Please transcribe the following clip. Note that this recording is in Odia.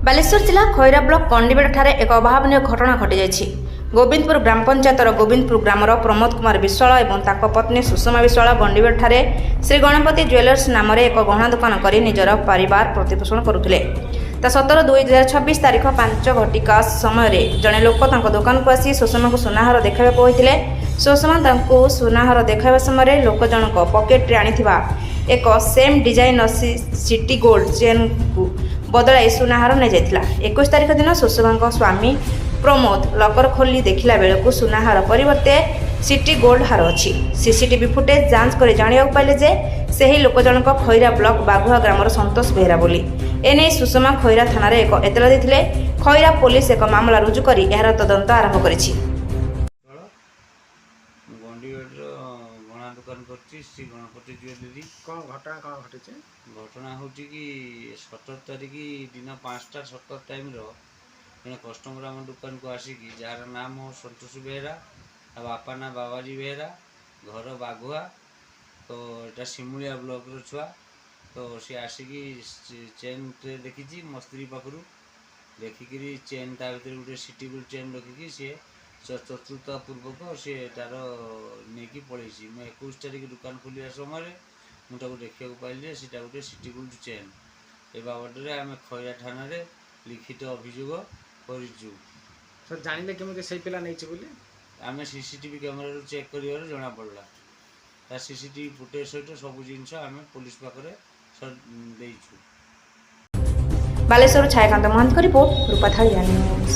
ବାଲେଶ୍ୱର ଜିଲ୍ଲା ଖଇରା ବ୍ଲକ କଣ୍ଡିବେଡ଼ଠାରେ ଏକ ଅଭାବନୀୟ ଘଟଣା ଘଟିଯାଇଛି। ଗୋବିନ୍ଦପୁର ଗ୍ରାମ ପଞ୍ଚାୟତର ଗୋବିନ୍ଦପୁର ଗ୍ରାମର ପ୍ରମୋଦ କୁମାର ବିଶ୍ୱାଳ ଏବଂ ତାଙ୍କ ପତ୍ନୀ ସୁଷମା ବିଶ୍ୱାଳ ଗଣ୍ଡିବେଡ଼ଠାରେ ଶ୍ରୀ ଗଣପତି ଜୁଏଲର୍ସ ନାମରେ ଏକ ଗହଣା ଦୋକାନ କରି ନିଜର ପରିବାର ପ୍ରତିପୋଷଣ କରୁଥିଲେ। ତା 17/2/2026 ତାରିଖ 5 ଘଟିକା ସମୟରେ ଜଣେ ଲୋକ ତାଙ୍କ ଦୋକାନକୁ ଆସି ସୁଷମାଙ୍କୁ ସୁନାହାର ଦେଖାଇବାକୁ କହିଥିଲେ। ସୁଷମା ତାଙ୍କୁ ସୁନାହାର ଦେଖାଇବା ସମୟରେ ଲୋକ ଜଣକ ପକେଟରେ ଆଣିଥିବା ଏକ ସେମ୍ ଡିଜାଇନର ସିଟି ଗୋଲ୍ଡ ଚେନ୍କୁ ବଦଳାଇ ସୁନାହାର ନେଇଯାଇଥିଲା। 21 ତାରିଖ ଦିନ ସୁଷମାଙ୍କ ସ୍ୱାମୀ ପ୍ରମୋଦ ଲକର ଖୋଲି ଦେଖିଲା ବେଳକୁ ସୁନାହାର ପରିବର୍ତ୍ତେ ସିଟି ଗୋଲ୍ଡ ହାର ଅଛି। ସିସିଟିଭି ଫୁଟେଜ ଯାଞ୍ଚ କରି ଜାଣିବାକୁ ପାଇଲେ ଯେ ସେହି ଲୋକ ଜଣକ ଖଇରା ବ୍ଲକ ବାଘୁଆ ଗ୍ରାମର ସନ୍ତୋଷ ବେହେରା ବୋଲି। ଏନେଇ ସୁଷମା ଖଇରା ଥାନାରେ ଏକ ଏତଲା ଦେଇଥିଲେ। ଖଇରା ପୋଲିସ ଏକ ମାମଲା ରୁଜୁ କରି ଏହାର ତଦନ୍ତ ଆରମ୍ଭ କରିଛି। ଗଣା ଦୋକାନ କରିଛି ଶ୍ରୀ ଗଣପତି ଜୁଏଲାରୀ। ଘଟଣା ଘଟିଛି? ଘଟଣା ହେଉଛି କି 17 ତାରିଖ ଦିନ 5ଟା 17 ଟାଇମ୍ର ଜଣେ କଷ୍ଟମର ଆମ ଦୋକାନକୁ ଆସିକି, ଯାହାର ନାମ ସନ୍ତୋଷ ବେହେରା ଆଉ ବାପା ନା ବାବାଜୀ ବେହେରା, ଘର ବାଘୁଆ, ତ ଏଇଟା ଶିମୁଳିଆ ବ୍ଲକର ଛୁଆ। ତ ସେ ଆସିକି ଚେନ୍ଟେ ଦେଖିଛି ମୋ ସ୍ତ୍ରୀ ପାଖରୁ, ଦେଖିକିରି ଚେନ୍ ତା ଭିତରେ ଗୋଟେ ସିଟି ଗୋଲ୍ଡ ଚେନ୍ ରଖିକି ସିଏ ଚତୁର୍ଥ ପୂର୍ବକ ସେ ତାର ନେଇକି ପଳେଇଛି। ମୁଁ 21 ତାରିଖ ଦୋକାନ ଖୋଲିବା ସମୟରେ ମୁଁ ତାକୁ ଦେଖିବାକୁ ପାଇଲି ଯେ ସେଇଟା ଗୋଟେ ସିଟି ଗୋଲ୍ଡ ଚେନ୍। ଏ ବାବଦରେ ଆମେ ଖଇରା ଥାନାରେ ଲିଖିତ ଅଭିଯୋଗ କରିଛୁ। ଜାଣିଲେ କେମିତି ସେଇ ପିଲା ନେଇଛି ବୋଲି? ଆମେ ସିସିଟିଭି କ୍ୟାମେରାରୁ ଚେକ୍ କରିବାରୁ ଜଣାପଡ଼ିଲା। ତା ସିସିଟିଭି ଫୁଟେଜ ସହିତ ସବୁ ଜିନିଷ ଆମେ ପୋଲିସ ପାଖରେ ଦେଇଛୁ। ବାଲେଶ୍ୱର ଛାୟାକାନ୍ତ ମହାନ୍ତିଙ୍କ ରିପୋର୍ଟ, ରୂପାଥାଳିଆ ନ୍ୟୁଜ୍।